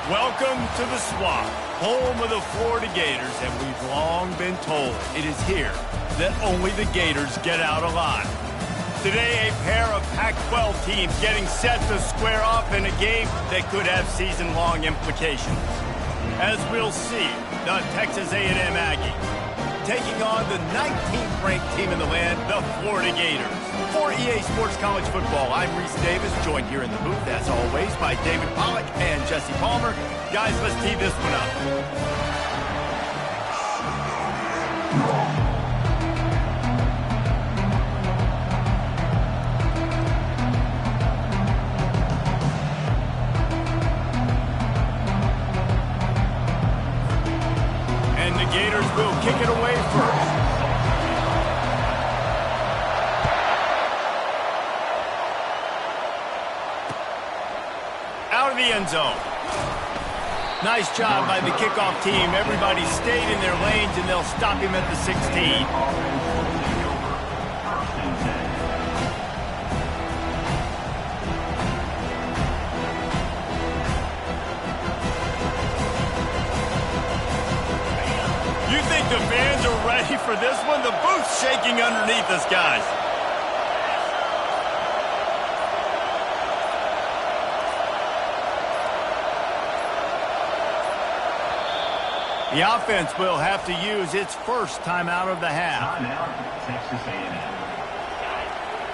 Welcome to the Swamp, home of the Florida Gators, and we've long been told it is here that only the Gators get out alive. Today, a pair of Pac-12 teams getting set to square off in a game that could have season-long implications. As we'll see, the Texas A&M Aggies taking on the 19th ranked team in the land, the Florida Gators. For EA Sports College Football, I'm Reese Davis, joined here in the booth, as always, by David Pollack and Jesse Palmer. Guys, let's tee this one up. And the Gators will kick it away first. Out of the end zone. Nice job by the kickoff team. Everybody stayed in their lanes, and they'll stop him at the 16. You think the fans are ready for this one? The booth's shaking underneath us, guys. The offense will have to use its first timeout of the half.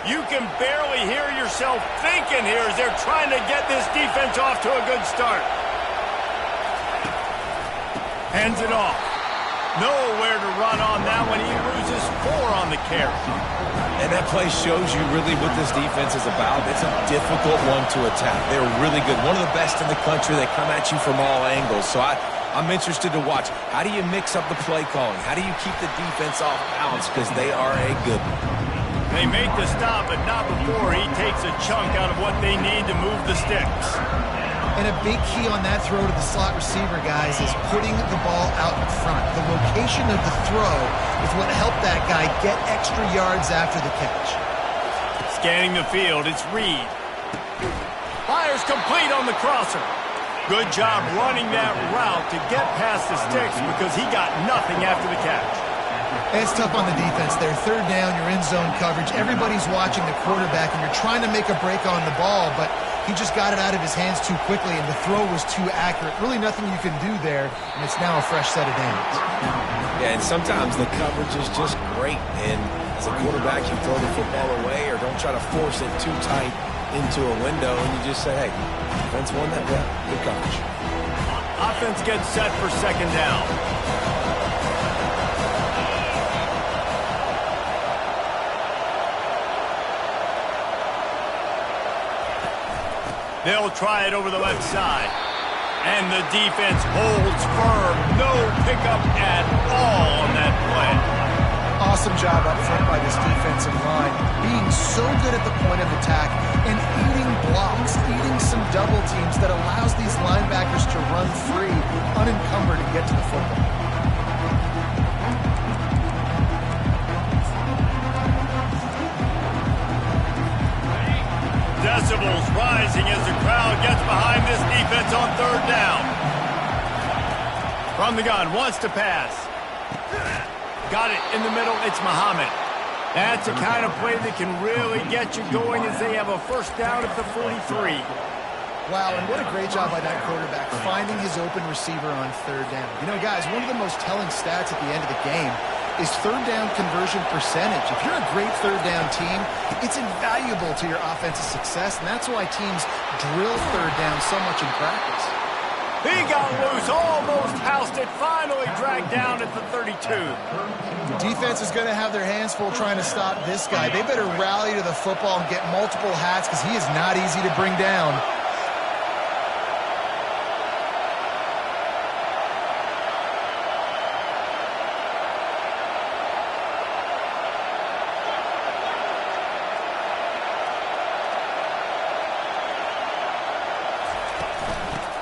You can barely hear yourself thinking here as they're trying to get this defense off to a good start. Hands it off. Nowhere to run on that one. He loses 4 on the carry. And that play shows you really what this defense is about. It's a difficult one to attack. They're really good. One of the best in the country. They come at you from all angles. So I'm interested to watch. How do you mix up the play calling? How do you keep the defense off balance? Because they are a good one. They make the stop, but not before he takes a chunk out of what they need to move the sticks. And a big key on that throw to the slot receiver, guys, is putting the ball out in front. The location of the throw is what helped that guy get extra yards after the catch. Scanning the field, it's Reed. Fires complete on the crosser. Good job running that route to get past the sticks because he got nothing after the catch. It's tough on the defense there. Third down, you're in zone coverage. Everybody's watching the quarterback, and you're trying to make a break on the ball, but he just got it out of his hands too quickly, and the throw was too accurate. Really nothing you can do there, and it's now a fresh set of downs. Yeah, and sometimes the coverage is just great, and as a quarterback, you throw the football away or don't try to force it too tight into a window, and you just say, hey, defense won that play. Good coverage. Offense gets set for second down. They'll try it over the left side. And the defense holds firm. No pickup at all on that play. Awesome job up front by this defensive line. Being so good at the point of attack and eating blocks, eating some double teams that allows these linebackers to run free, unencumbered, and get to the football. Decibels rising as the crowd gets behind this defense on third down. From the gun, wants to pass. Got it in the middle, it's Muhammad. That's the kind of play that can really get you going as they have a first down at the 43. Wow, and what a great job by that quarterback, finding his open receiver on third down. You know, guys, one of the most telling stats at the end of the game is third down conversion percentage. If you're a great third down team, it's invaluable to your offensive success, and that's why teams drill third down so much in practice. He got loose, almost housed it, finally dragged down at the 32. The defense is going to have their hands full trying to stop this guy. They better rally to the football and get multiple hats because he is not easy to bring down.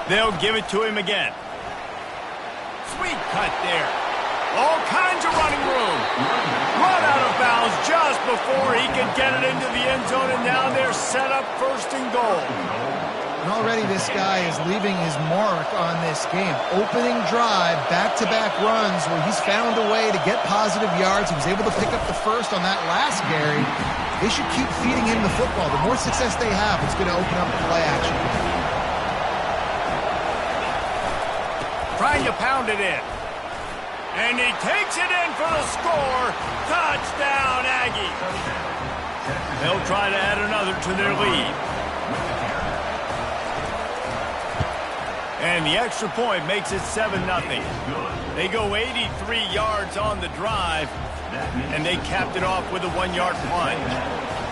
They'll give it to him again. Sweet cut there. All kinds of running room. Run out of bounds just before he could get it into the end zone, and now they're set up first and goal. And already this guy is leaving his mark on this game. Opening drive, back-to-back runs where he's found a way to get positive yards. He was able to pick up the first on that last carry. They should keep feeding him the football. The more success they have, it's going to open up the play action. Trying to pound it in. And he takes it in for the score. Touchdown, Aggie. They'll try to add another to their lead. And the extra point makes it 7-0. They go 83 yards on the drive, and they capped it off with a 1-yard plunge.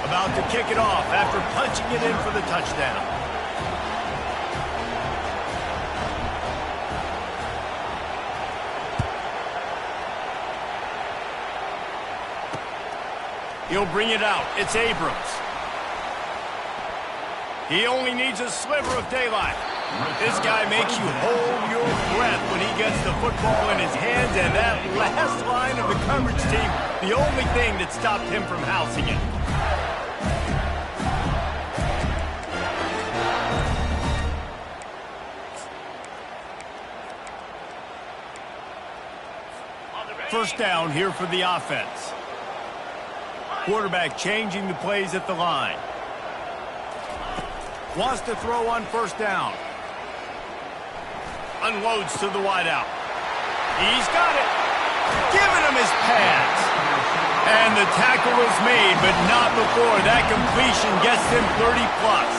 About to kick it off after punching it in for the touchdown. He'll bring it out. It's Abrams. He only needs a sliver of daylight. This guy makes you hold your breath when he gets the football in his hands, and that last line of the coverage team, the only thing that stopped him from housing it. First down here for the offense. Quarterback changing the plays at the line. Wants to throw on first down. Unloads to the wideout. He's got it. Giving him his pass. And the tackle is made, but not before that completion gets them 30-plus.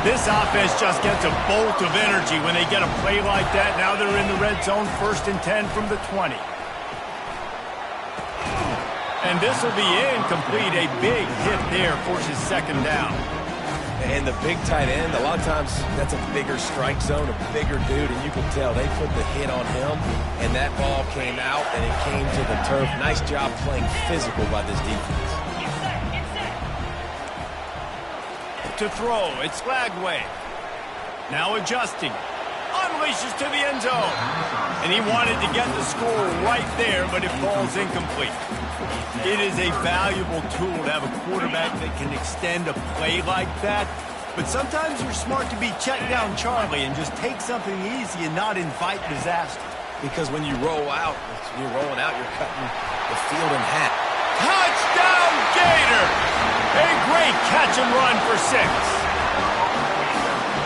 This offense just gets a bolt of energy when they get a play like that. Now they're in the red zone, 1st and 10 from the 20. And this will be incomplete. A big hit there forces 2nd down. And the big tight end, a lot of times that's a bigger strike zone, a bigger dude, and you can tell they put the hit on him, and that ball came out, and it came to the turf. Nice job playing physical by this defense. To throw, it's Lagway. Now adjusting. Unleashes to the end zone. And he wanted to get the score right there, but it falls incomplete. It is a valuable tool to have a quarterback that can extend a play like that. But sometimes you're smart to be check down Charlie and just take something easy and not invite disaster. Because when you roll out, you're rolling out, you're cutting the field in half. Touchdown, Gator! A great catch and run for 6.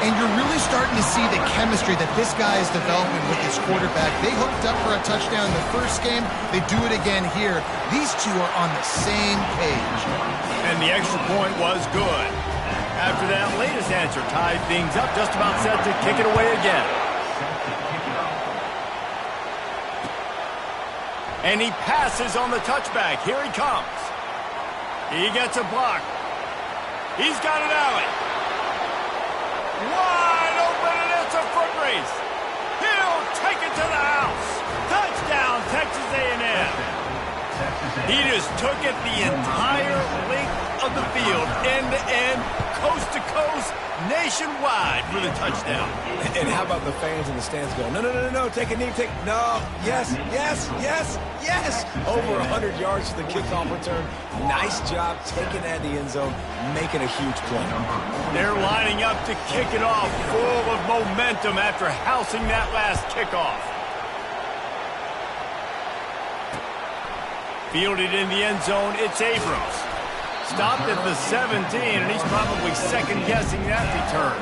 And you're really starting to see the chemistry that this guy is developing with his quarterback. They hooked up for a touchdown in the first game. They do it again here. These two are on the same page. And the extra point was good. After that latest answer tied things up, just about set to kick it away again. And he passes on the touchback. Here he comes. He gets a block. He's got an alley. Wide open, and it's a foot race. He'll take it to the house. Touchdown, Texas A&M. He just took it the entire length of the field, end-to-end, coast-to-coast, nationwide for the touchdown. And how about the fans in the stands going, no, take a knee, no, yes. Over 100 yards to the kickoff return. Nice job taking that in the end zone, making a huge play. They're lining up to kick it off, full of momentum after housing that last kickoff. Fielded in the end zone, it's Abrams. Stopped at the 17, and he's probably second-guessing that return.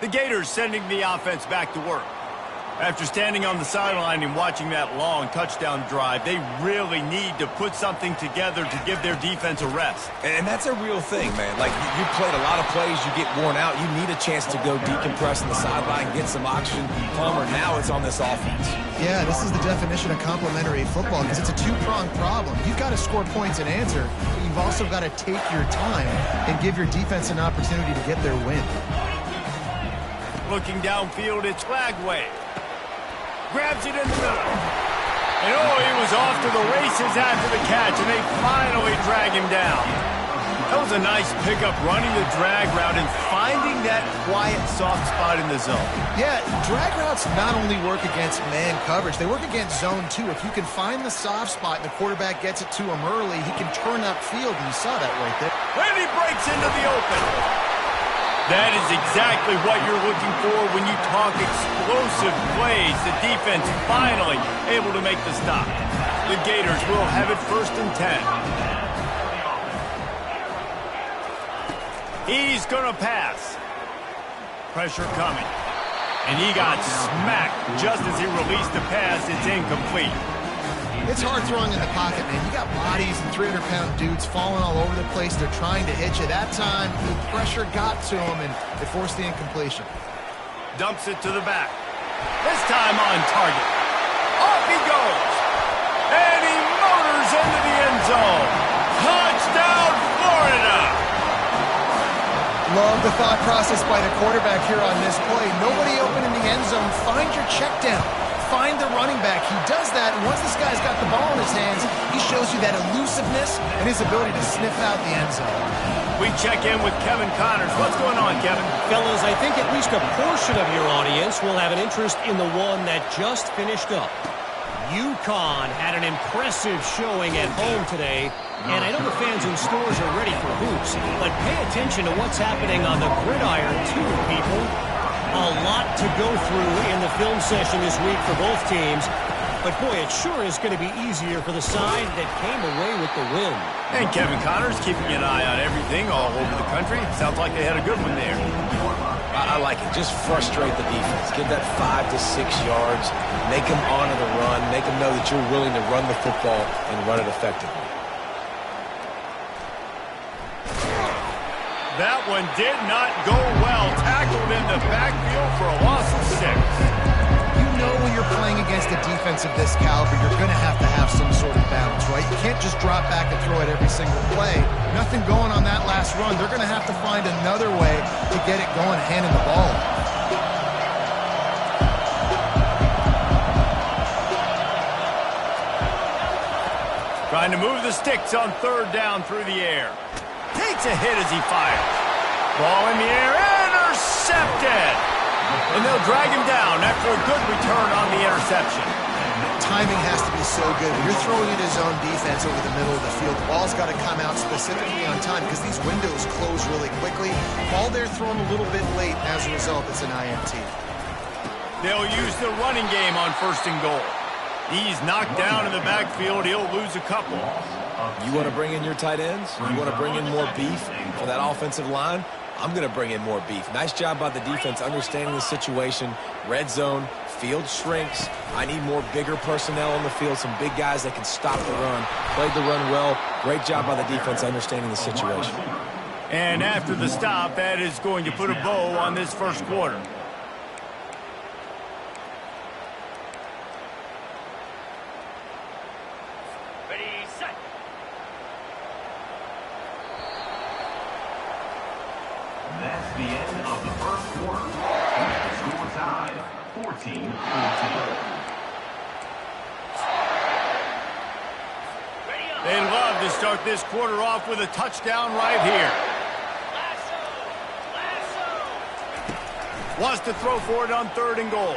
The Gators sending the offense back to work. After standing on the sideline and watching that long touchdown drive, they really need to put something together to give their defense a rest. And that's a real thing, man. Like, you played a lot of plays, you get worn out, you need a chance to go decompress on the sideline, get some oxygen. Plummer, now it's on this offense. Yeah, this is the definition of complementary football because it's a two-pronged problem. You've got to score points and answer, but you've also got to take your time and give your defense an opportunity to get their win. Looking downfield, it's Lagway. Grabs it in the middle. And he was off to the races after the catch, and they finally drag him down. That was a nice pickup, running the drag route and finding that quiet, soft spot in the zone. Yeah, drag routes not only work against man coverage, they work against zone too. If you can find the soft spot and the quarterback gets it to him early, he can turn upfield, and you saw that right there. And he breaks into the open. That is exactly what you're looking for when you talk explosive plays. The defense finally able to make the stop. The Gators will have it 1st and 10. He's going to pass. Pressure coming. And he got smacked just as he released the pass. It's incomplete. It's hard throwing in the pocket, man. You got bodies and 300-pound dudes falling all over the place. They're trying to hit you. That time, the pressure got to him, and it forced the incompletion. Dumps it to the back. This time on target. Off he goes. And he motors into the end zone. Touchdown, Florida! Love the thought process by the quarterback here on this play. Nobody open in the end zone. Find your check down. Find the running back. He does that, and once this guy's got the ball in his hands, he shows you that elusiveness and his ability to sniff out the end zone. We check in with Kevin Connors. What's going on, Kevin? Fellas, I think at least a portion of your audience will have an interest in the one that just finished up. UConn had an impressive showing at home today, and I know the fans in stores are ready for hoops, but pay attention to what's happening on the gridiron too, people. A lot to go through in the film session this week for both teams, but boy, it sure is going to be easier for the side that came away with the win. And Kevin Connors keeping an eye on everything all over the country. Sounds like they had a good one there. I like it. Just frustrate the defense. Give that 5 to 6 yards. Make them honor the run. Make them know that you're willing to run the football and run it effectively. That one did not go well. Tackled in the backfield for a loss of 6. You know when you're playing against a defense of this caliber, you're going to have some sort of balance, right? You can't just drop back and throw it every single play. Nothing going on that last run. They're going to have to find another way to get it going, handing the ball. Trying to move the sticks on 3rd down through the air. Takes a hit as he fires. Ball in the air, intercepted! And they'll drag him down after a good return on the interception. Timing has to be so good. When you're throwing it his own defense over the middle of the field, the ball's got to come out specifically on time because these windows close really quickly. Ball there thrown a little bit late. As a result, it's an INT. They'll use the running game on 1st and goal. He's knocked down in the backfield. He'll lose a couple. You want to bring in your tight ends? You want to bring in more beef for that offensive line? I'm going to bring in more beef. Nice job by the defense understanding the situation. Red zone, field shrinks. I need more bigger personnel on the field, some big guys that can stop the run. Played the run well. Great job by the defense understanding the situation. And after the stop, that is going to put a bow on this 1st quarter. That's the end of the 1st quarter. The score tied 14-14. They love to start this quarter off with a touchdown right here. Wants to throw for it on 3rd and goal.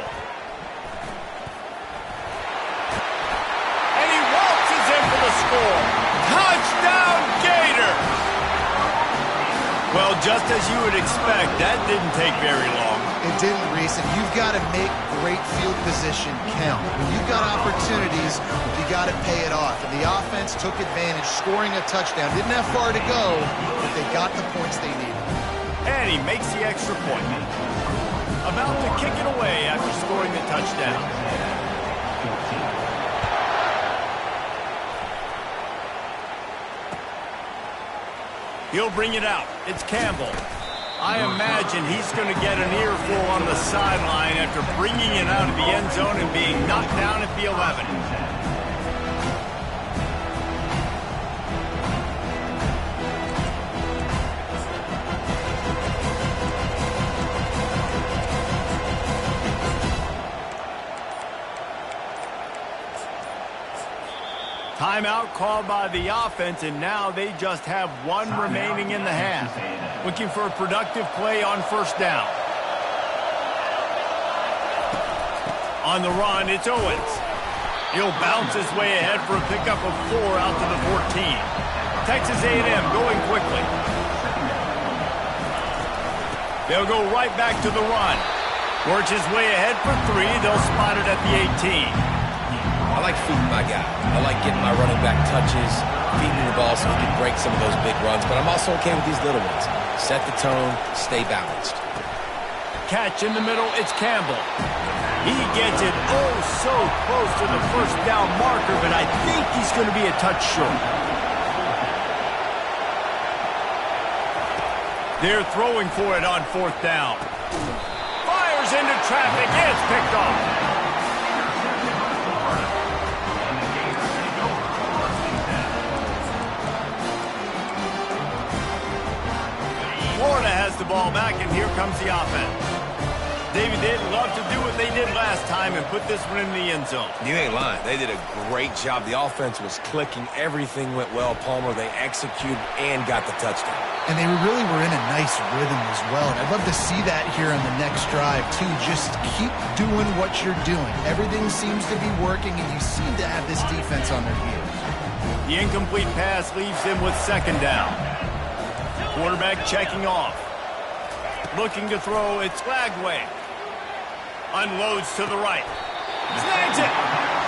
And he waltzes in for the score. Touchdown, Gators! Well, just as you would expect, that didn't take very long. It didn't, Reese, and you've got to make great field position count. When you've got opportunities, you got to pay it off. And the offense took advantage, scoring a touchdown. Didn't have far to go, but they got the points they needed. And he makes the extra point. About to kick it away after scoring the touchdown. He'll bring it out. It's Campbell. I imagine he's going to get an earful on the sideline after bringing it out of the end zone and being knocked down at the 11. Timeout called by the offense, and now they just have one remaining in the half. Looking for a productive play on first down. On the run, it's Owens. He'll bounce his way ahead for a pickup of 4 out to the 14. Texas A&M going quickly. They'll go right back to the run. Works his way ahead for 3. They'll spot it at the 18. I like feeding my guy. I like getting my running back touches, feeding the ball so he can break some of those big runs. But I'm also okay with these little ones. Set the tone, stay balanced. Catch in the middle, it's Campbell. He gets it oh so close to the first down marker, but I think he's going to be a touch short. They're throwing for it on fourth down. Fires into traffic, it's picked off. Florida has the ball back, and here comes the offense. David, they'd love to do what they did last time and put this one in the end zone. You ain't lying. They did a great job. The offense was clicking. Everything went well, Palmer. They executed and got the touchdown. And they really were in a nice rhythm as well. And I'd love to see that here on the next drive, too. Just keep doing what you're doing. Everything seems to be working, and you seem to have this defense on their heels. The incomplete pass leaves them with second down. Quarterback checking off. Looking to throw, it's Flagway. Unloads to the right. Snags it.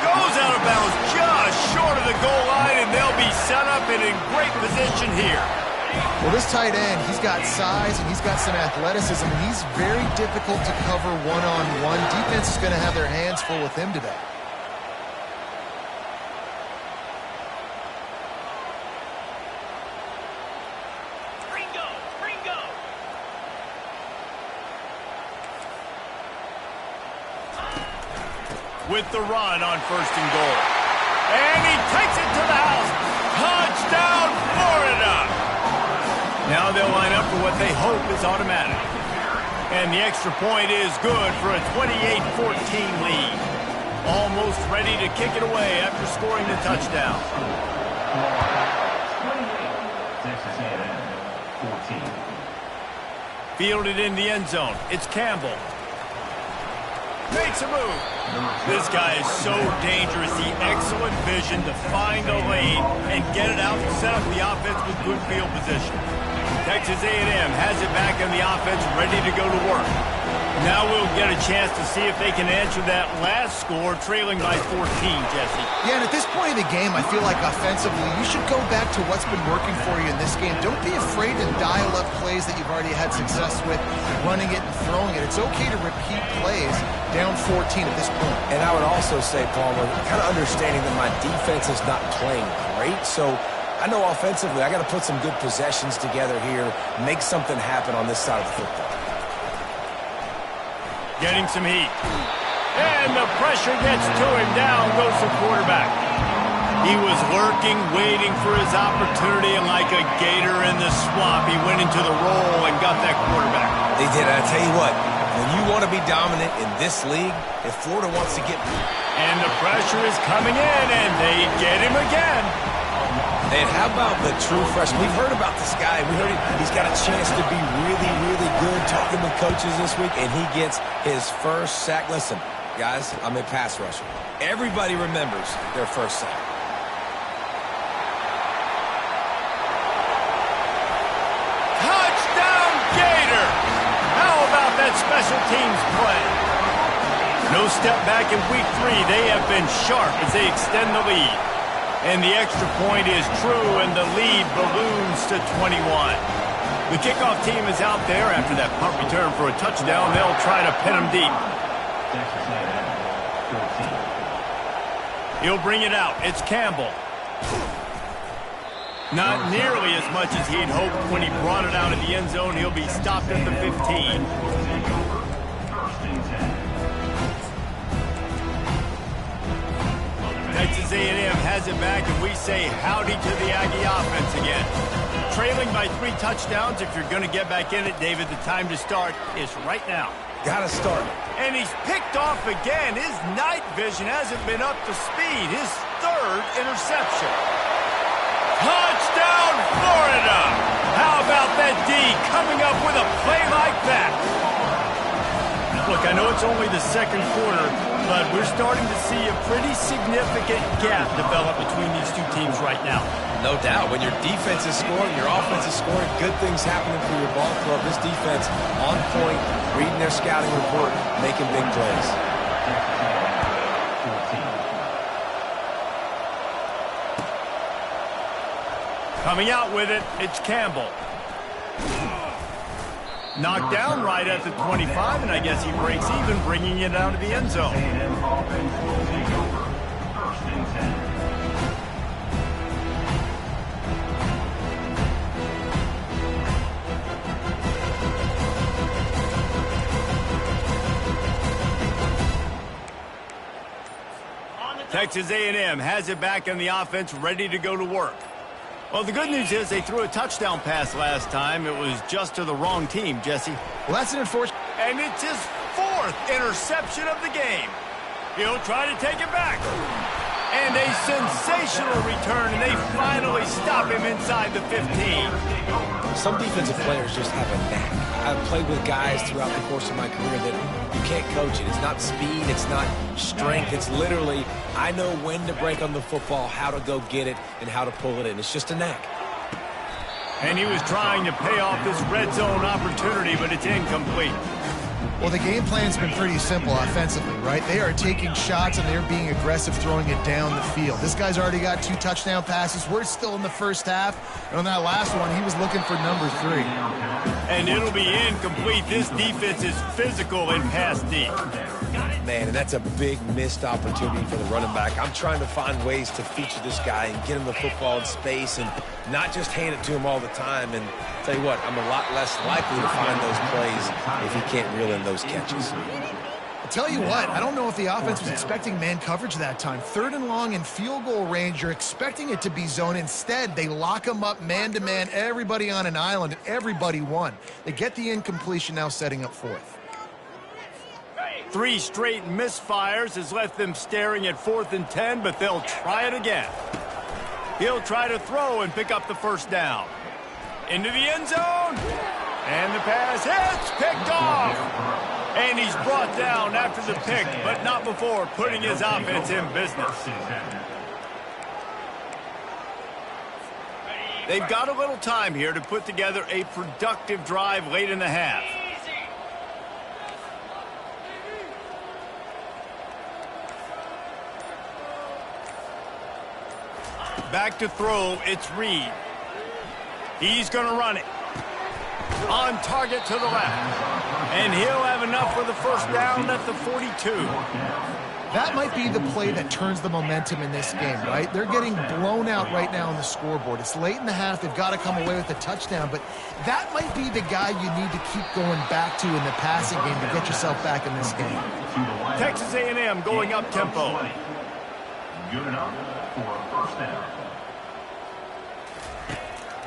Goes out of bounds just short of the goal line, and they'll be set up and in great position here. Well, this tight end, he's got size and he's got some athleticism, and he's very difficult to cover one-on-one. Defense is going to have their hands full with him today. With the run on first and goal. And he takes it to the house. Touchdown, Florida! Now they'll line up for what they hope is automatic. And the extra point is good for a 28-14 lead. Almost ready to kick it away after scoring the touchdown. 28, Texas A&M, 14. Fielded in the end zone. It's Campbell. Makes a move. This guy is so dangerous. The excellent vision to find a lane and get it out and set up the offense with good field position. Texas A&M has it back in the offense, ready to go to work. Now we'll get a chance to see if they can answer that last score, trailing by 14, Jesse. Yeah, and at this point in the game, I feel like offensively, you should go back to what's been working for you in this game. Don't be afraid to dial up plays that you've already had success with, running it and throwing it. It's okay to repeat plays down 14 at this point. And I would also say, Palmer, kind of understanding that my defense is not playing great, so I know offensively I got to put some good possessions together here, make something happen on this side of the football. Getting some heat. And the pressure gets to him. Down goes the quarterback. He was lurking, waiting for his opportunity, and like a gator in the swamp, he went into the roll and got that quarterback. They did. I tell you what, when you want to be dominant in this league, if Florida wants to get... And the pressure is coming in, and they get him again. And how about the true freshman? We've heard about this guy. We heard he's got a chance to be really, really good, talking with coaches this week, and he gets his first sack. Listen, guys, I'm a pass rusher. Everybody remembers their first sack. Touchdown, Gator! How about that special teams play? No step back in week 3. They have been sharp as they extend the lead. And the extra point is true, and the lead balloons to 21. The kickoff team is out there after that punt return for a touchdown. They'll try to pin him deep. Texas A&M, 14. He'll bring it out. It's Campbell. Not nearly as much as he'd hoped when he brought it out of the end zone. He'll be stopped at the 15. Texas A&M has it back, and we say howdy to the Aggie offense again. Trailing by 3 touchdowns. If you're going to get back in it, David, the time to start is right now. Gotta start. And he's picked off again. His night vision hasn't been up to speed. His third interception. Touchdown, Florida! How about that D coming up with a play like that? Look, I know it's only the second quarter, but we're starting to see a pretty significant gap develop between these two teams right now. No doubt. When your defense is scoring, your offense is scoring, good things happening for your ball club. This defense on point, reading their scouting report, making big plays. Coming out with it, it's Campbell. Knocked down right at the 25, and I guess he breaks even, bringing it out of the end zone. Texas A&M has it back in the offense, ready to go to work. Well, the good news is they threw a touchdown pass last time. It was just to the wrong team, Jesse. Well, that's an unfortunate... And it's his fourth interception of the game. He'll try to take it back. And a sensational return, and they finally stop him inside the 15. Some defensive players just have a knack. I've played with guys throughout the course of my career that you can't coach it. It's not speed, it's not strength. It's literally, I know when to break on the football, how to go get it, and how to pull it in. It's just a knack. And he was trying to pay off this red zone opportunity, but it's incomplete. Well, the game plan's been pretty simple offensively, right? They are taking shots, and they're being aggressive throwing it down the field. This guy's already got 2 touchdown passes. We're still in the first half. And on that last one, he was looking for number 3. And it'll be incomplete. This defense is physical in pass deep. Man, and that's a big missed opportunity for the running back. I'm trying to find ways to feature this guy and get him the football in space and not just hand it to him all the time. And tell you what, I'm a lot less likely to find those plays if he can't reel in those catches. I'll tell you what, I don't know if the offense was expecting man coverage that time. 3rd and long in field goal range, you're expecting it to be zone. Instead, they lock him up man-to-man, everybody on an island, and everybody won. They get the incompletion, now setting up 4th. 3 straight misfires has left them staring at 4th and 10, but they'll try it again. He'll try to throw and pick up the first down. Into the end zone. And the pass hits, picked off. And he's brought down after the pick, but not before putting his offense in business. They've got a little time here to put together a productive drive late in the half. Back to throw, it's Reed. He's going to run it. On target to the left. And he'll have enough for the first down at the 42. That might be the play that turns the momentum in this game, right? They're getting blown out right now on the scoreboard. It's late in the half. They've got to come away with a touchdown, but that might be the guy you need to keep going back to in the passing game to get yourself back in this game. Texas A&M going up tempo. Good enough for a first down.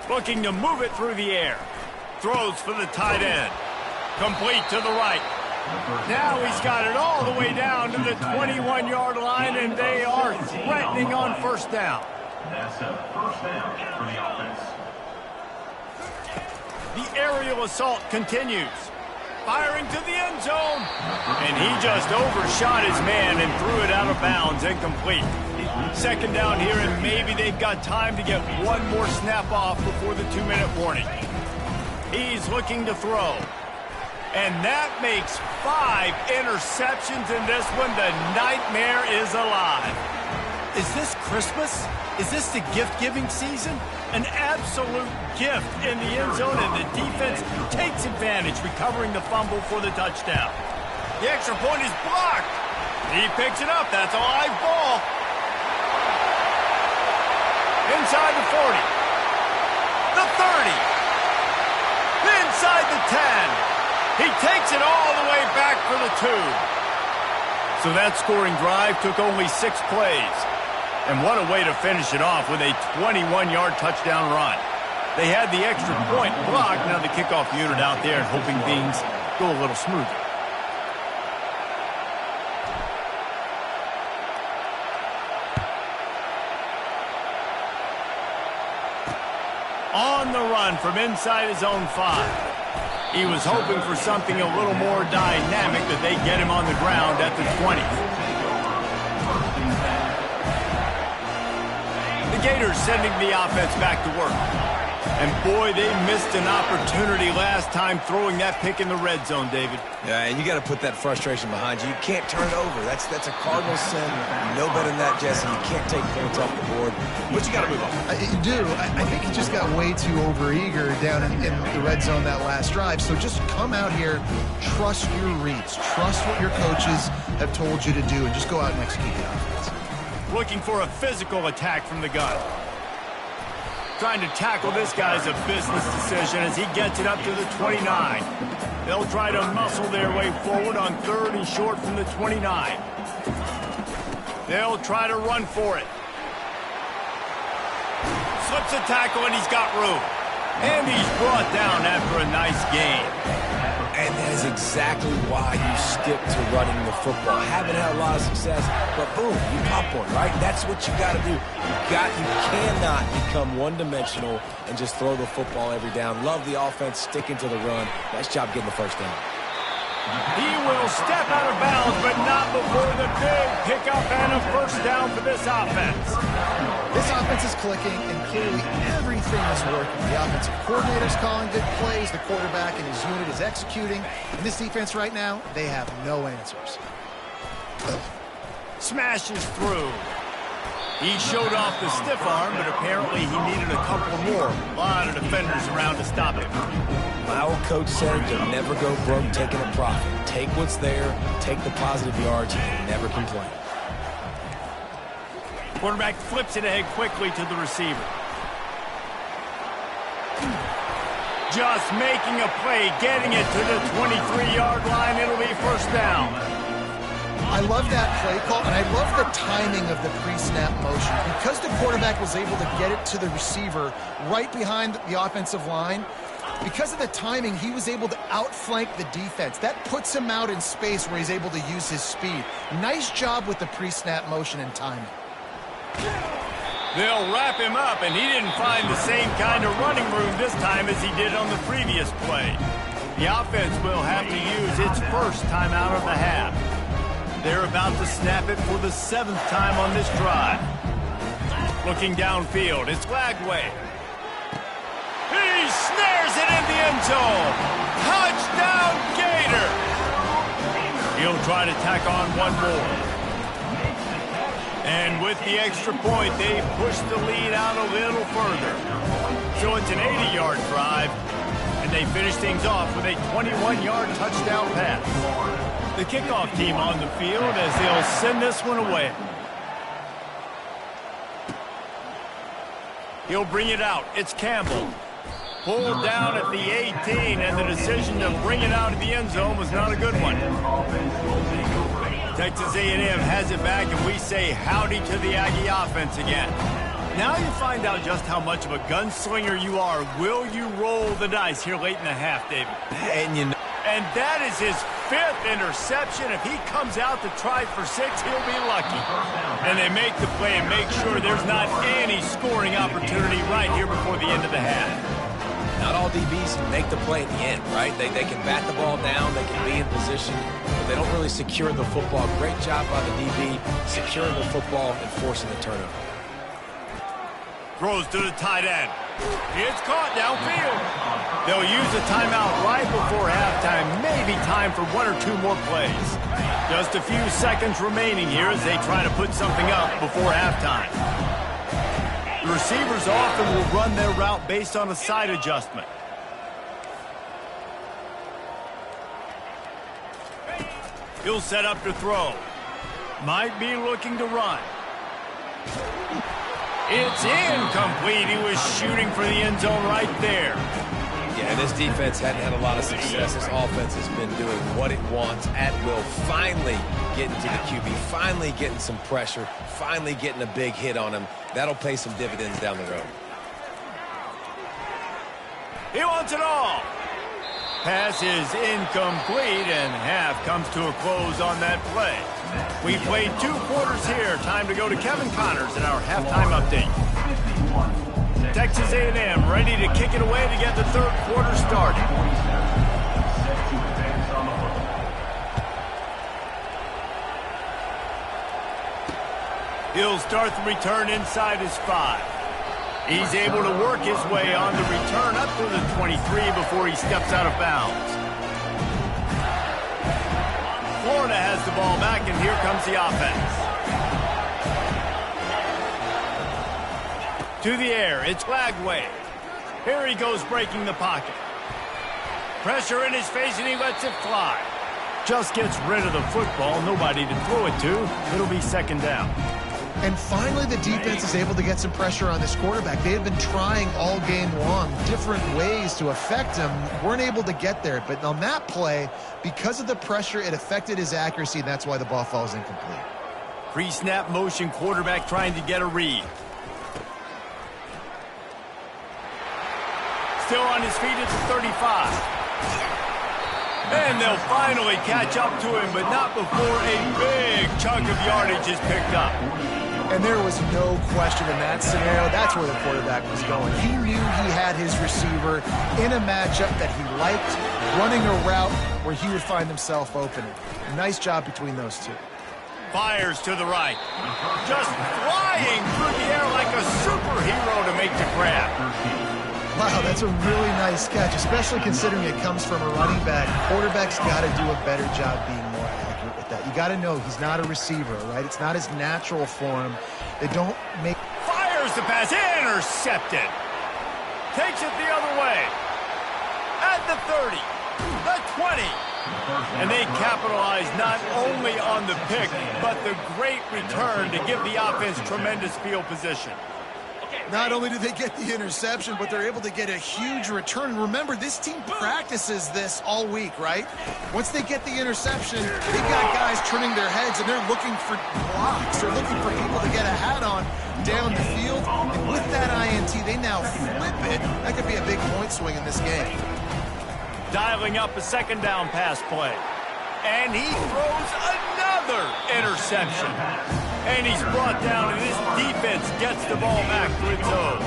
Looking to move it through the air. Throws for the tight end. Complete to the right. Now he's got it all the way down to the 21-yard line, and they are threatening on first down. That's a first down for the offense. The aerial assault continues. Firing to the end zone. And he just overshot his man and threw it out of bounds, incomplete. Second down here, and maybe they've got time to get one more snap off before the 2-minute warning. He's looking to throw. And that makes 5 interceptions in this one. The nightmare is alive. Is this Christmas? Is this the gift-giving season? An absolute gift in the end zone, and the defense takes advantage, recovering the fumble for the touchdown. The extra point is blocked. He picks it up. That's a live ball. Inside the 40. The 30. Inside the 10. He takes it all the way back for the 2. So that scoring drive took only 6 plays. And what a way to finish it off with a 21-yard touchdown run. They had the extra point blocked. Now the kickoff unit out there hoping things go a little smoother. On the run from inside his own 5. He was hoping for something a little more dynamic, that they get him on the ground at the 20. The Gators sending the offense back to work. And boy, they missed an opportunity last time throwing that pick in the red zone, David. Yeah, and you got to put that frustration behind you. You can't turn it over. That's a cardinal sin. You know better than that, Jesse. You can't take points off the board, but you got to move on. You do. I think he just got way too overeager down in the red zone that last drive. So just come out here, trust your reads, trust what your coaches have told you to do, and just go out and execute the offense. Looking for a physical attack from the gun. Trying to tackle this guy's a business decision as he gets it up to the 29. They'll try to muscle their way forward on 3rd and short from the 29. They'll try to run for it. Slips a tackle and he's got room. And he's brought down after a nice gain. And that is exactly why you stick to running the football. Haven't had a lot of success, but boom, you pop one, right? That's what you got to do. You cannot become one-dimensional and just throw the football every down. Love the offense, sticking to the run. Nice job getting the first down. He will step out of bounds, but not before the big pickup and a first down for this offense. This offense is clicking, and clearly everything is working. The offensive coordinator's calling good plays. The quarterback and his unit is executing. And this defense right now, they have no answers. Smashes through. He showed off the stiff arm, but apparently he needed a couple more. A lot of defenders around to stop him. My old coach said you'll never go broke taking a profit. Take what's there, take the positive yards, and never complain. Quarterback flips it ahead quickly to the receiver. Just making a play, getting it to the 23-yard line. It'll be first down. I love that play call, and I love the timing of the pre-snap motion. Because the quarterback was able to get it to the receiver right behind the offensive line, because of the timing, he was able to outflank the defense. That puts him out in space where he's able to use his speed. Nice job with the pre-snap motion and timing. They'll wrap him up, and he didn't find the same kind of running room this time as he did on the previous play. The offense will have to use its first timeout of the half. They're about to snap it for the 7th time on this drive. Looking downfield, it's Lagway. He snares it in the end zone. Touchdown, Gator. He'll try to tack on one more. And with the extra point, they push the lead out a little further. So it's an 80-yard drive, and they finish things off with a 21-yard touchdown pass. The kickoff team on the field as they'll send this one away. He'll bring it out. It's Campbell. Pulled down at the 18, and the decision to bring it out of the end zone was not a good one. Texas A&M has it back, and we say howdy to the Aggie offense again. Now you find out just how much of a gunslinger you are. Will you roll the dice here late in the half, David? And that is his 5th interception. If he comes out to try for 6, he'll be lucky. And they make the play and make sure there's not any scoring opportunity right here before the end of the half. Not all DBs can make the play at the end, right? They can bat the ball down, they can be in position, but they don't really secure the football. Great job by the DB securing the football and forcing the turnover. Throws to the tight end. It's caught downfield. They'll use a timeout right before halftime. Maybe time for 1 or 2 more plays. Just a few seconds remaining here as they try to put something up before halftime. The receivers often will run their route based on a side adjustment. He'll set up to throw. Might be looking to run. It's incomplete. He was shooting for the end zone right there. Yeah, this defense hadn't had a lot of success. This offense has been doing what it wants at will. Finally getting to the QB, finally getting some pressure, finally getting a big hit on him. That'll pay some dividends down the road. He wants it all. Pass is incomplete, and half comes to a close on that play. We played 2 quarters here. Time to go to Kevin Connors in our halftime update. Texas A&M ready to kick it away to get the third quarter started. Set to advance on the football. He'll start the return inside his 5. He's able to work his way on the return up to the 23 before he steps out of bounds. Florida has the ball back, and here comes the offense. To the air, it's Lagway. Here he goes breaking the pocket. Pressure in his face, and he lets it fly. Just gets rid of the football, nobody to throw it to. It'll be second down. And finally, the defense is able to get some pressure on this quarterback. They have been trying all game long different ways to affect him. Weren't able to get there. But on that play, because of the pressure, it affected his accuracy, and that's why the ball falls incomplete. Pre-snap motion quarterback trying to get a read. Still on his feet at the 35. And they'll finally catch up to him, but not before a big chunk of yardage is picked up. And there was no question in that scenario. That's where the quarterback was going. He knew he had his receiver in a matchup that he liked, running a route where he would find himself open. Nice job between those two. Fires to the right. Just flying through the air like a superhero to make the grab. Wow, that's a really nice catch, especially considering it comes from a running back. Quarterback's got to do a better job being more accurate with that. You got to know he's not a receiver, right? It's not his natural form. They don't make... Fires the pass, intercepted. Takes it the other way. At the 30, the 20. And they capitalize not only on the pick, but the great return to give the offense tremendous field position. Not only do they get the interception, but they're able to get a huge return. And remember, this team practices this all week, right? Once they get the interception, they've got guys turning their heads, and they're looking for blocks. They're looking for people to get a hat on down the field. And with that INT, they now flip it. That could be a big point swing in this game. Dialing up a second down pass play. And he throws another interception. And he's brought down, and his defense gets the ball back to its own.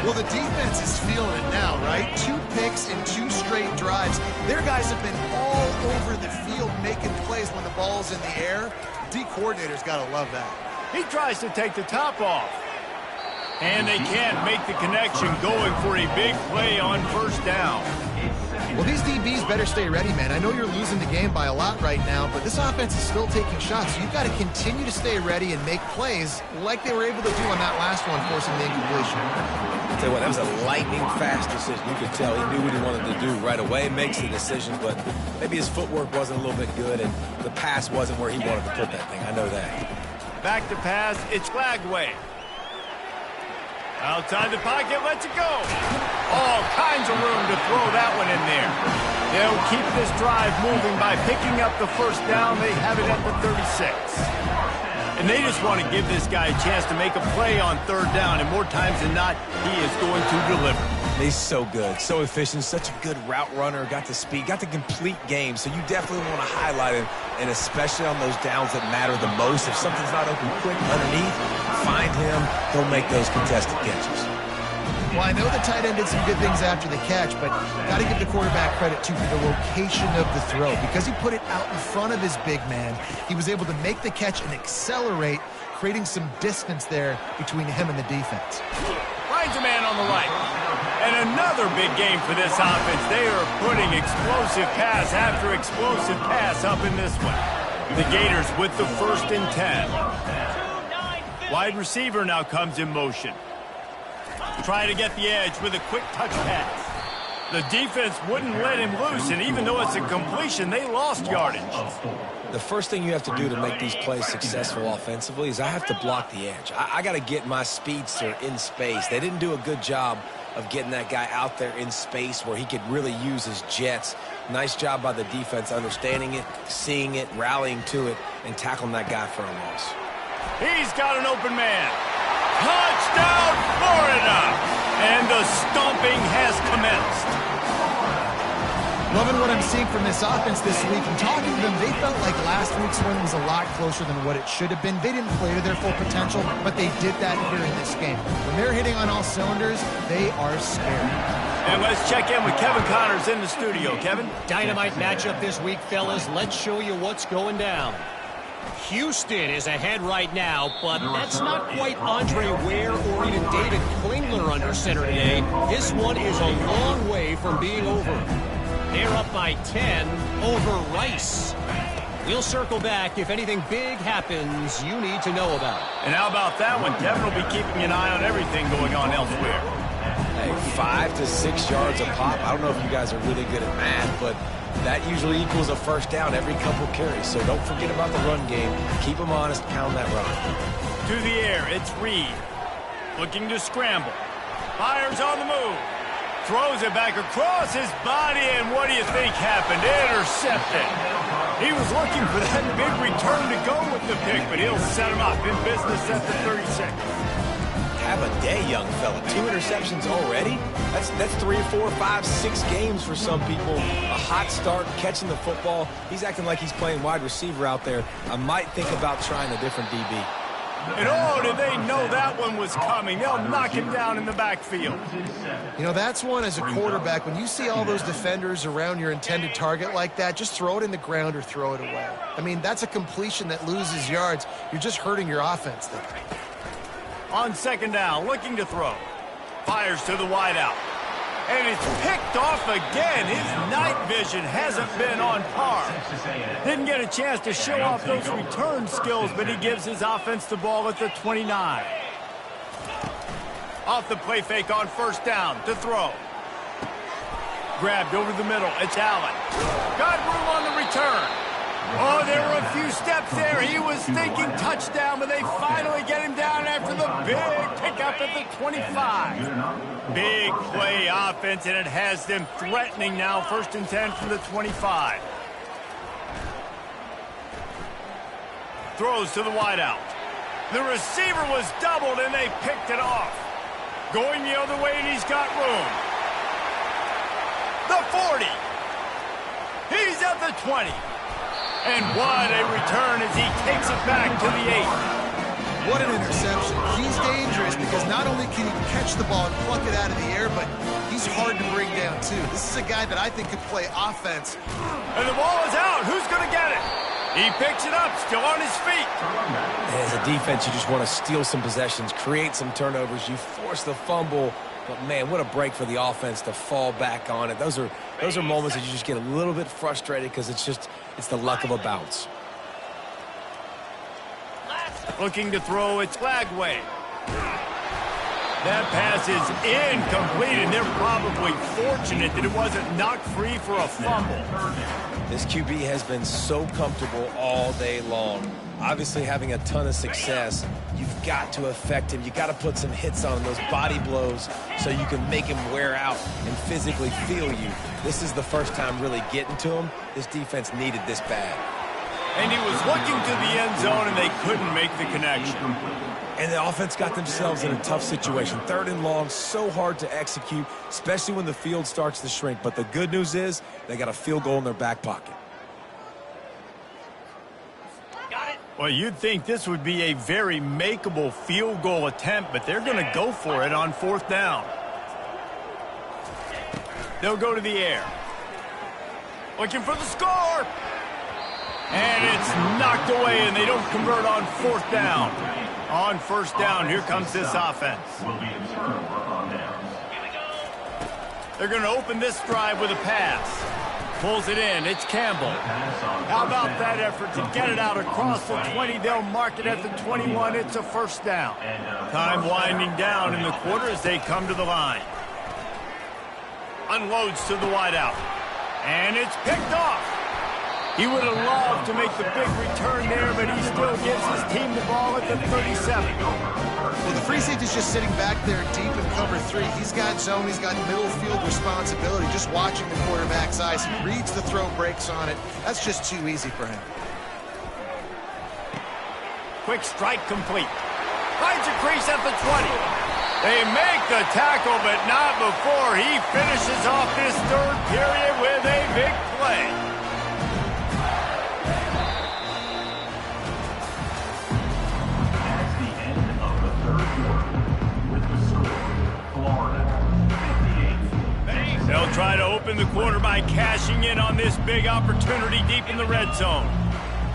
Well, the defense is feeling it now, right? 2 picks in 2 straight drives. Their guys have been all over the field making plays when the ball's in the air. D coordinator's got to love that. He tries to take the top off. And they can't make the connection, going for a big play on first down. Well, these DBs better stay ready, man. I know you're losing the game by a lot right now, but this offense is still taking shots. So you've got to continue to stay ready and make plays like they were able to do on that last one, forcing the incompletion. I'll tell you what, that was a lightning-fast decision. You could tell he knew what he wanted to do right away, makes the decision, but maybe his footwork wasn't a little bit good, and the pass wasn't where he wanted to put that thing. I know that. Back to pass, it's Lagway. Outside the pocket, lets it go. All kinds of room to throw that one in there. They'll keep this drive moving by picking up the first down. They have it at the 36. And they just want to give this guy a chance to make a play on third down, and more times than not, he is going to deliver. He's so good, so efficient, such a good route runner, got the speed, got the complete game, so you definitely want to highlight him, and especially on those downs that matter the most. If something's not open quick underneath, find him, he'll make those contested catches. Well, I know the tight end did some good things after the catch, but got to give the quarterback credit, too, for the location of the throw. Because he put it out in front of his big man, he was able to make the catch and accelerate, creating some distance there between him and the defense. Finds a man on the right. And another big game for this offense. They are putting explosive pass after explosive pass up in this one. The Gators with the 1st and 10. Wide receiver now comes in motion. Try to get the edge with a quick touch pass. The defense wouldn't let him loose, and even though it's a completion, they lost yardage. The first thing you have to do to make these plays successful offensively is I have to block the edge. I got to get my speedster in space. They didn't do a good job of getting that guy out there in space where he could really use his jets. Nice job by the defense understanding it, seeing it, rallying to it, and tackling that guy for a loss. He's got an open man. Touchdown, Florida! And the stomping has commenced. Loving what I'm seeing from this offense this week. And talking to them, they felt like last week's win was a lot closer than what it should have been. They didn't play to their full potential, but they did that here in this game. When they're hitting on all cylinders, they are scary. And let's check in with Kevin Connors in the studio. Kevin? Dynamite matchup this week, fellas. Let's show you what's going down. Houston is ahead right now, but that's not quite Andre Ware or even David Klingler under center today. This one is a long way from being over. They're up by 10 over Rice. We'll circle back if anything big happens you need to know about. And how about that one? Kevin will be keeping an eye on everything going on elsewhere. Hey, 5 to 6 yards a pop. I don't know if you guys are really good at math, but that usually equals a first down every couple carries. So don't forget about the run game. Keep them honest. Pound that rock. To the air, it's Reed. Looking to scramble. Fires on the move. Throws it back across his body, and what do you think happened? Intercepted. He was looking for that big return to go with the pick, but he'll set him up in business at the 36. Have a day, young fella. 2 interceptions already? That's 3 or 4, 5, 6 games for some people. A hot start, catching the football. He's acting like he's playing wide receiver out there. I might think about trying a different DB. And oh, did they know that one was coming. They'll knock him down in the backfield. You know, that's one as a quarterback. When you see all those defenders around your intended target like that, just throw it in the ground or throw it away. I mean, that's a completion that loses yards. You're just hurting your offense there. On second down, looking to throw. Fires to the wideout. And it's picked off again. His night vision hasn't been on par. Didn't get a chance to show off those return skills, but he gives his offense the ball at the 29. Off the play fake on first down to throw. Grabbed over the middle. It's Allen. Got room on the return. Oh, there were a few steps there. He was thinking touchdown, but they finally get him down after the big pickup at the 25. Big play offense, and it has them threatening now. 1st and 10 from the 25. Throws to the wideout. The receiver was doubled, and they picked it off. Going the other way, and he's got room. The 40. He's at the 20. And what a return as he takes it back to the 8. What an interception. He's dangerous because not only can he catch the ball and pluck it out of the air, but he's hard to bring down, too. This is a guy that I think could play offense. And the ball is out. Who's going to get it? He picks it up, still on his feet. As a defense, you just want to steal some possessions, create some turnovers. You force the fumble. But, man, what a break for the offense to fall back on it. Those are moments that you just get a little bit frustrated because it's the luck of a bounce. Looking to throw, it's Lagway. That pass is incomplete, and they're probably fortunate that it wasn't knocked free for a fumble. This QB has been so comfortable all day long. Obviously having a ton of success. You've got to affect him. You've got to put some hits on him, those body blows, so you can make him wear out and physically feel you. This is the first time really getting to him. This defense needed this bad. And he was looking to the end zone, and they couldn't make the connection. And the offense got themselves in a tough situation. 3rd and long, so hard to execute, especially when the field starts to shrink. But the good news is they got a field goal in their back pocket. Well, you'd think this would be a very makeable field goal attempt, but they're going to go for it on 4th down. They'll go to the air. Looking for the score. And it's knocked away, and they don't convert on 4th down. On 1st down, here comes this offense. They're going to open this drive with a pass. Pulls it in. It's Campbell. How about that effort to get it out across the 20? They'll mark it at the 21. It's a 1st down. Time winding down in the quarter as they come to the line. Unloads to the wideout. And it's picked off. He would have loved to make the big return there, but he still gives his team the ball at the 37. Well, the free safety's just sitting back there deep in cover 3. He's got zone. He's got middle field responsibility. Just watching the quarterback's eyes. He reads the throw, breaks on it. That's just too easy for him. Quick strike complete. Finds a crease at the 20. They make the tackle, but not before he finishes off this third period with a big play. That's the end of the third quarter. With the score, Florida 58. They'll try to open the quarter by cashing in on this big opportunity deep in the red zone.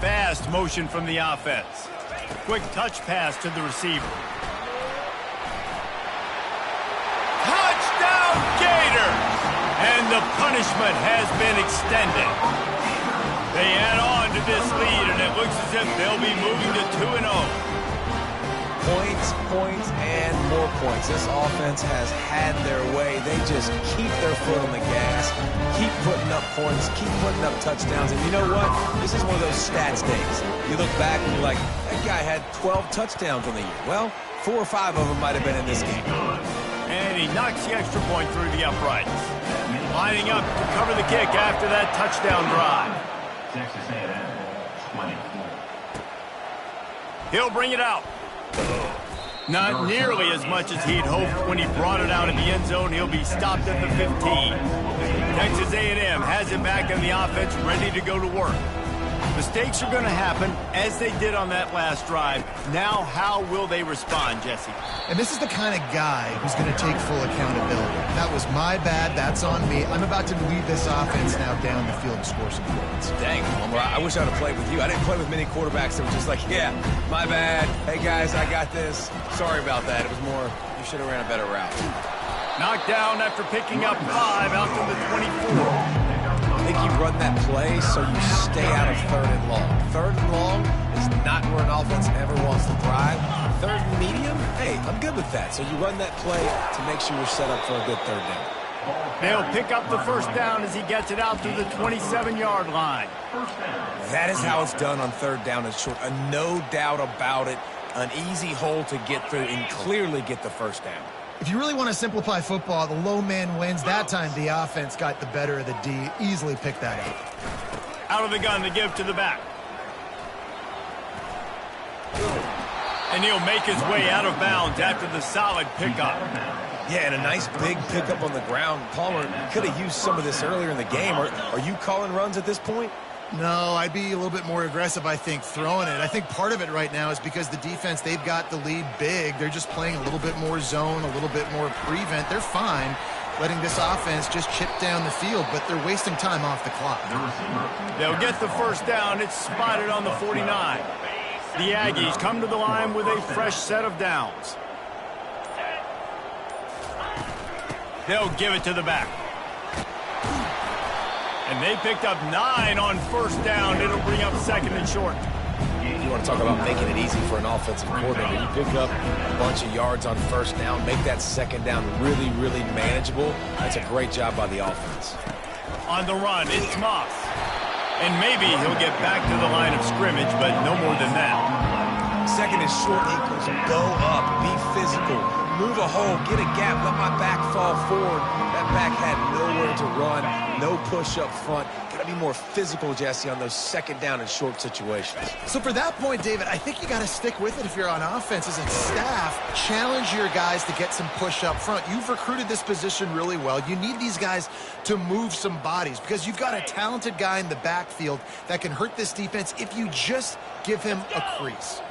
Fast motion from the offense. Quick touch pass to the receiver. Touchdown Gators! And the punishment has been extended. They add on to this lead, and it looks as if they'll be moving to 2-0. Points, points, and more points. This offense has had their way. They just keep their foot on the gas, keep putting up points, keep putting up touchdowns. And you know what? This is one of those stats days. You look back and you're like, that guy had 12 touchdowns on the year. Well, 4 or 5 of them might have been in this game. And he knocks the extra point through the uprights. Lining up to cover the kick after that touchdown drive. Texas A&M 24. He'll bring it out. Not nearly as much as he'd hoped when he brought it out in the end zone. He'll be stopped at the 15. Texas A&M has it back on the offense, ready to go to work. Mistakes are going to happen, as they did on that last drive. Now, how will they respond, Jesse? And this is the kind of guy who's going to take full accountability. That was my bad. That's on me. I'm about to lead this offense now down the field and score some points. Dang, Homer, I wish I would have played with you. I didn't play with many quarterbacks that were just like, yeah, my bad. Hey, guys, I got this. Sorry about that. It was more, you should have ran a better route. Knocked down after picking up 5 out to the 24. I think you run that play so you stay out of 3rd and long. 3rd and long is not where an offense ever wants to thrive. 3rd and medium, hey, I'm good with that. So you run that play to make sure you're set up for a good 3rd down. They'll pick up the first down as he gets it out to the 27-yard line. That is how it's done on 3rd down and short. No doubt about it. An easy hole to get through and clearly get the first down. If you really want to simplify football, the low man wins. That time the offense got the better of the D. Easily picked that up. Out of the gun to give to the back. And he'll make his way out of bounds after the solid pickup. Yeah, and a nice big pickup on the ground. Palmer could have used some of this earlier in the game. Are you calling runs at this point? No, I'd be a little bit more aggressive, I think, throwing it. I think part of it right now is because the defense, they've got the lead big. They're just playing a little bit more zone, a little bit more prevent. They're fine letting this offense just chip down the field, but they're wasting time off the clock. They'll get the first down. It's spotted on the 49. The Aggies come to the line with a fresh set of downs. They'll give it to the back. And they picked up 9 on first down. It'll bring up 2nd and short. You want to talk about making it easy for an offensive coordinator. You pick up a bunch of yards on first down, make that 2nd down really, really manageable. That's a great job by the offense. On the run, it's Moss. And maybe he'll get back to the line of scrimmage, but no more than that. 2nd and short equals go up, be physical, move a hole, get a gap, let my back fall forward. That back had nowhere to run, no push up front. Got to be more physical, Jesse, on those 2nd down and short situations. So for that point, David, I think you got to stick with it if you're on offense as a staff. Challenge your guys to get some push up front. You've recruited this position really well. You need these guys to move some bodies because you've got a talented guy in the backfield that can hurt this defense if you just give him a crease.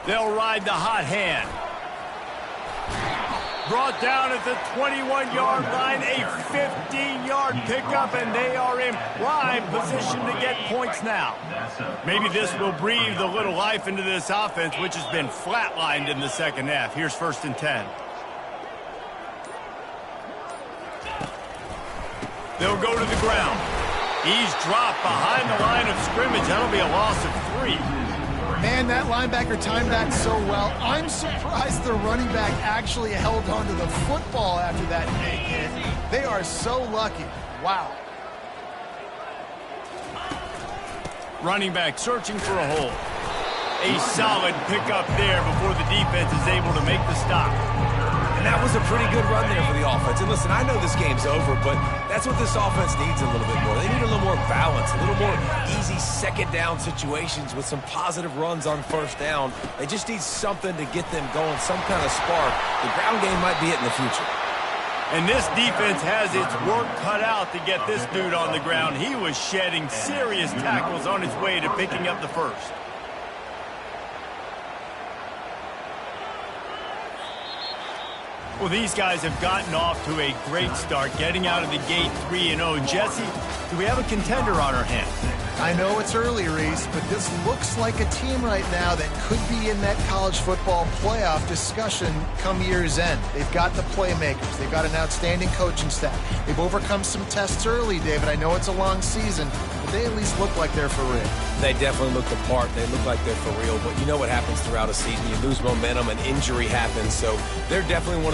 They'll ride the hot hand. Brought down at the 21-yard line, a 15-yard pickup, and they are in prime position to get points now. Maybe this will breathe a little life into this offense, which has been flatlined in the second half. Here's 1st and 10. They'll go to the ground. He's dropped behind the line of scrimmage. That'll be a loss of 3. Man, that linebacker timed that so well. I'm surprised the running back actually held onto the football after that big hit. They are so lucky. Wow. Running back searching for a hole. A solid pickup there before the defense is able to make the stop. And that was a pretty good run there for the offense. And listen, I know this game's over, but that's what this offense needs a little bit more. They need a little more balance, a little more easy second down situations with some positive runs on first down. They just need something to get them going, some kind of spark. The ground game might be it in the future. And this defense has its work cut out to get this dude on the ground. He was shedding serious tackles on his way to picking up the first. Well, these guys have gotten off to a great start, getting out of the gate 3-0. Jesse, do we have a contender on our hands? I know it's early, Reese, but this looks like a team right now that could be in that college football playoff discussion come year's end. They've got the playmakers. They've got an outstanding coaching staff. They've overcome some tests early, David. I know it's a long season, but they at least look like they're for real. They definitely look the part. They look like they're for real, but you know what happens throughout a season. You lose momentum, and injury happens, so they're definitely one of the